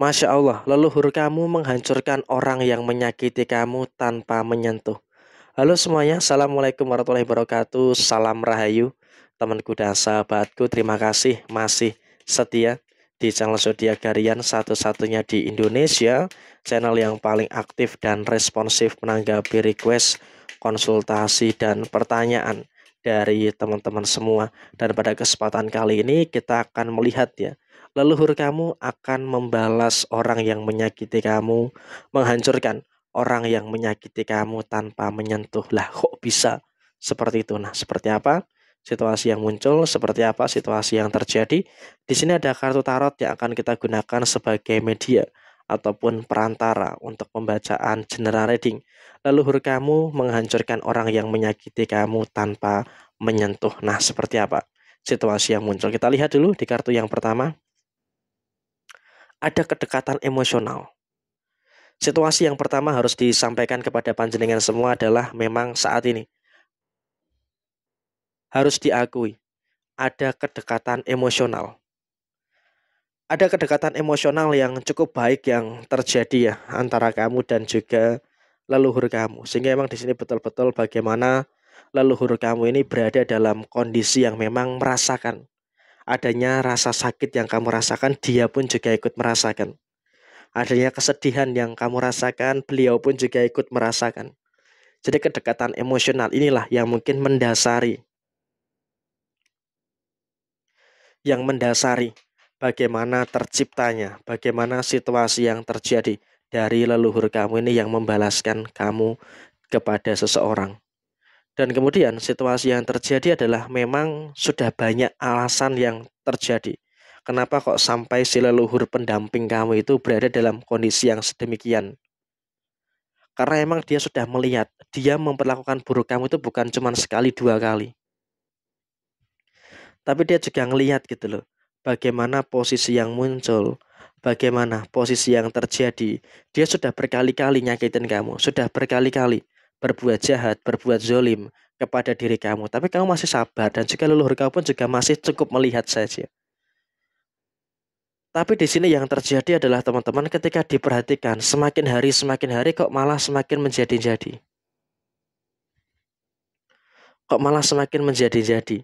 Masya Allah, leluhur kamu menghancurkan orang yang menyakiti kamu tanpa menyentuh. Halo semuanya, Assalamualaikum warahmatullahi wabarakatuh. Salam Rahayu, temanku dan sahabatku. Terima kasih masih setia di channel Zodiak Harian, satu-satunya di Indonesia, channel yang paling aktif dan responsif menanggapi request, konsultasi, dan pertanyaan dari teman-teman semua. Dan pada kesempatan kali ini kita akan melihat ya, leluhur kamu akan membalas orang yang menyakiti kamu, menghancurkan orang yang menyakiti kamu tanpa menyentuh. Lah, kok bisa seperti itu? Nah, seperti apa situasi yang muncul? Seperti apa situasi yang terjadi? Di sini ada kartu tarot yang akan kita gunakan sebagai media ataupun perantara untuk pembacaan general reading. Leluhur kamu menghancurkan orang yang menyakiti kamu tanpa menyentuh. Nah, seperti apa situasi yang muncul? Kita lihat dulu di kartu yang pertama. Ada kedekatan emosional. Situasi yang pertama harus disampaikan kepada panjenengan semua adalah memang saat ini harus diakui ada kedekatan emosional. Ada kedekatan emosional yang cukup baik yang terjadi ya antara kamu dan juga leluhur kamu. Sehingga memang di sini betul-betul bagaimana leluhur kamu ini berada dalam kondisi yang memang merasakan adanya rasa sakit yang kamu rasakan, dia pun juga ikut merasakan. Adanya kesedihan yang kamu rasakan, beliau pun juga ikut merasakan. Jadi kedekatan emosional inilah yang mungkin mendasari bagaimana terciptanya, bagaimana situasi yang terjadi dari leluhur kamu ini yang membalaskan kamu kepada seseorang. Dan kemudian situasi yang terjadi adalah memang sudah banyak alasan yang terjadi. Kenapa kok sampai si leluhur pendamping kamu itu berada dalam kondisi yang sedemikian? Karena emang dia sudah melihat, dia memperlakukan buruk kamu itu bukan cuma sekali dua kali. Tapi dia juga ngelihat gitu loh, bagaimana posisi yang muncul, bagaimana posisi yang terjadi. Dia sudah berkali-kali nyakitin kamu, sudah berkali-kali berbuat jahat, berbuat zolim kepada diri kamu. Tapi kamu masih sabar dan juga leluhur kamu pun juga masih cukup melihat saja. Tapi di sini yang terjadi adalah teman-teman ketika diperhatikan, semakin hari kok malah semakin menjadi-jadi. Kok malah semakin menjadi-jadi.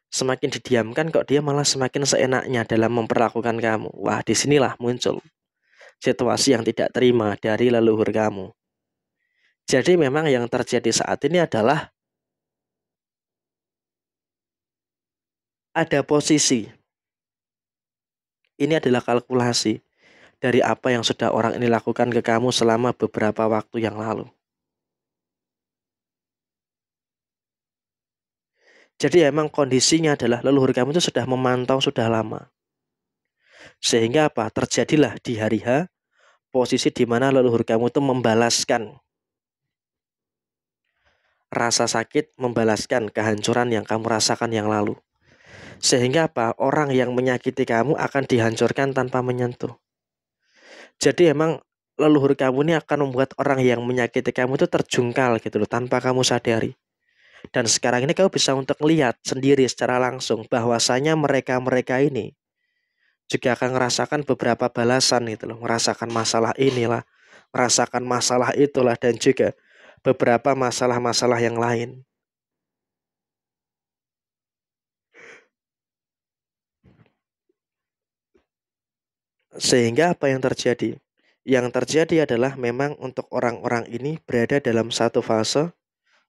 Semakin didiamkan kok dia malah semakin seenaknya dalam memperlakukan kamu. Wah, disinilah muncul situasi yang tidak terima dari leluhur kamu. Jadi memang yang terjadi saat ini adalah ada posisi. Ini adalah kalkulasi dari apa yang sudah orang ini lakukan ke kamu selama beberapa waktu yang lalu. Jadi emang kondisinya adalah leluhur kamu itu sudah memantau sudah lama. Sehingga apa? Terjadilah di hari H posisi di mana leluhur kamu itu membalaskan rasa sakit, membalaskan kehancuran yang kamu rasakan yang lalu. Sehingga apa? Orang yang menyakiti kamu akan dihancurkan tanpa menyentuh. Jadi emang leluhur kamu ini akan membuat orang yang menyakiti kamu itu terjungkal gitu loh, tanpa kamu sadari. Dan sekarang ini kamu bisa untuk melihat sendiri secara langsung bahwasanya mereka-mereka ini juga akan merasakan beberapa balasan gitu loh, merasakan masalah inilah, merasakan masalah itulah, dan juga beberapa masalah-masalah yang lain. Sehingga apa yang terjadi? Yang terjadi adalah memang untuk orang-orang ini berada dalam satu fase,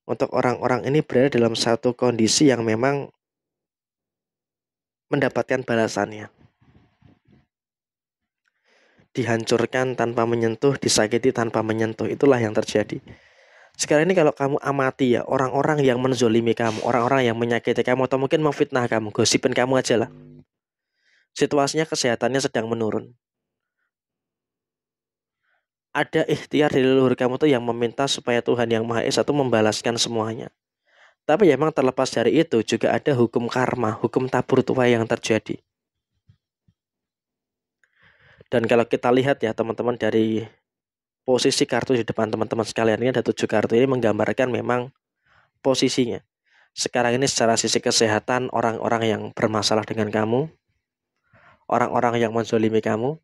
untuk orang-orang ini berada dalam satu kondisi yang memang mendapatkan balasannya. Dihancurkan tanpa menyentuh, disakiti tanpa menyentuh, itulah yang terjadi. Sekarang ini kalau kamu amati ya, orang-orang yang menzolimi kamu, orang-orang yang menyakiti kamu, atau mungkin memfitnah kamu, gosipin kamu aja lah. Situasinya kesehatannya sedang menurun. Ada ikhtiar dari leluhur kamu tuh yang meminta supaya Tuhan Yang Maha Esa itu membalaskan semuanya. Tapi ya memang terlepas dari itu juga ada hukum karma, hukum tabur tuai yang terjadi. Dan kalau kita lihat ya teman-teman dari posisi kartu di depan teman-teman sekalian, ini ada 7 kartu ini menggambarkan memang posisinya. Sekarang ini secara sisi kesehatan orang-orang yang bermasalah dengan kamu, orang-orang yang menzolimi kamu,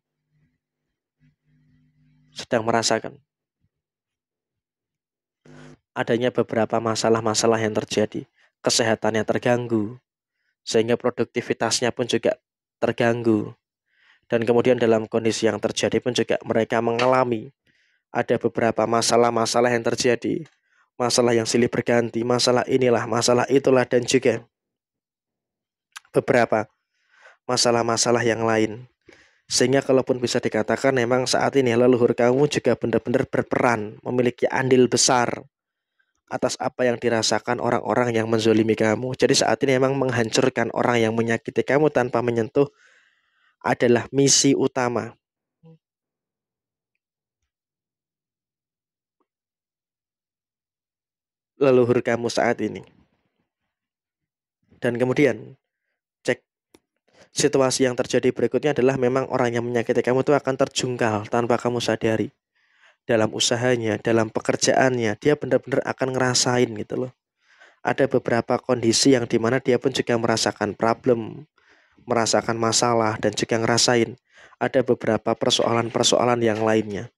sedang merasakan adanya beberapa masalah-masalah yang terjadi, kesehatannya terganggu, sehingga produktivitasnya pun juga terganggu. Dan kemudian dalam kondisi yang terjadi pun juga mereka mengalami ada beberapa masalah-masalah yang terjadi, masalah yang silih berganti, masalah inilah, masalah itulah, dan juga beberapa masalah-masalah yang lain. Sehingga kalaupun bisa dikatakan memang saat ini leluhur kamu juga benar-benar berperan, memiliki andil besar atas apa yang dirasakan orang-orang yang menzolimi kamu. Jadi saat ini memang menghancurkan orang yang menyakiti kamu tanpa menyentuh adalah misi utama leluhur kamu saat ini. Dan kemudian cek situasi yang terjadi berikutnya adalah memang orang yang menyakiti kamu itu akan terjungkal tanpa kamu sadari. Dalam usahanya, dalam pekerjaannya, dia benar-benar akan ngerasain gitu loh. Ada beberapa kondisi yang dimana dia pun juga merasakan problem, merasakan masalah, dan juga ngerasain ada beberapa persoalan-persoalan yang lainnya.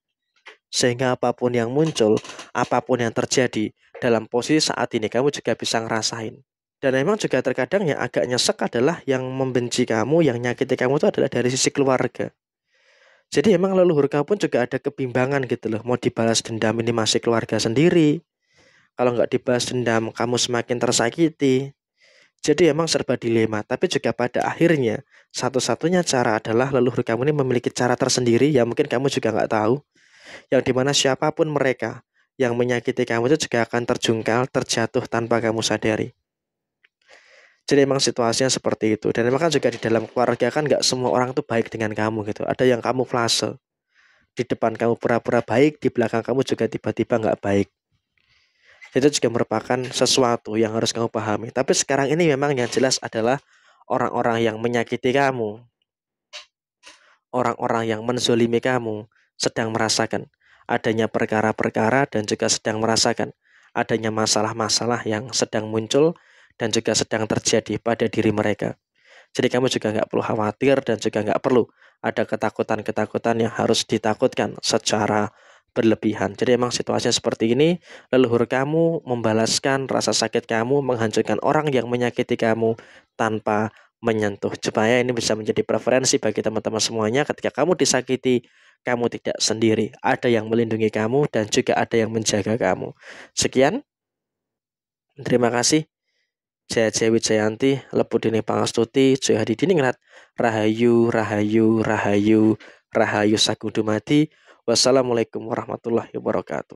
Sehingga apapun yang muncul, apapun yang terjadi dalam posisi saat ini, kamu juga bisa ngerasain. Dan memang juga terkadang yang agak nyesek adalah yang membenci kamu, yang nyakiti kamu itu adalah dari sisi keluarga. Jadi emang leluhur kamu pun juga ada kebimbangan gitu loh. Mau dibalas dendam ini masih keluarga sendiri. Kalau nggak dibalas dendam, kamu semakin tersakiti. Jadi emang serba dilema. Tapi juga pada akhirnya, satu-satunya cara adalah leluhur kamu ini memiliki cara tersendiri yang mungkin kamu juga nggak tahu. Yang dimana siapapun mereka yang menyakiti kamu itu juga akan terjungkal, terjatuh tanpa kamu sadari. Jadi emang situasinya seperti itu. Dan emang kan juga di dalam keluarga kan nggak semua orang tuh baik dengan kamu gitu. Ada yang kamu flase. Di depan kamu pura-pura baik, di belakang kamu juga tiba-tiba nggak baik. Itu juga merupakan sesuatu yang harus kamu pahami. Tapi sekarang ini memang yang jelas adalah orang-orang yang menyakiti kamu, orang-orang yang menzolimi kamu sedang merasakan adanya perkara-perkara dan juga sedang merasakan adanya masalah-masalah yang sedang muncul dan juga sedang terjadi pada diri mereka. Jadi kamu juga nggak perlu khawatir dan juga nggak perlu ada ketakutan-ketakutan yang harus ditakutkan secara berlebihan. Jadi emang situasinya seperti ini, leluhur kamu membalaskan rasa sakit kamu, menghancurkan orang yang menyakiti kamu tanpa menyentuh. Supaya ini bisa menjadi preferensi bagi teman-teman semuanya ketika kamu disakiti, kamu tidak sendiri. Ada yang melindungi kamu dan juga ada yang menjaga kamu. Sekian, terima kasih. Jaya Dewi Jayanti, Lepu Dini Pangastuti, Jaya Hadi Diningrat, Rahayu, Rahayu, Rahayu, Rahayu Sagung Dumadi. Wassalamualaikum warahmatullahi wabarakatuh.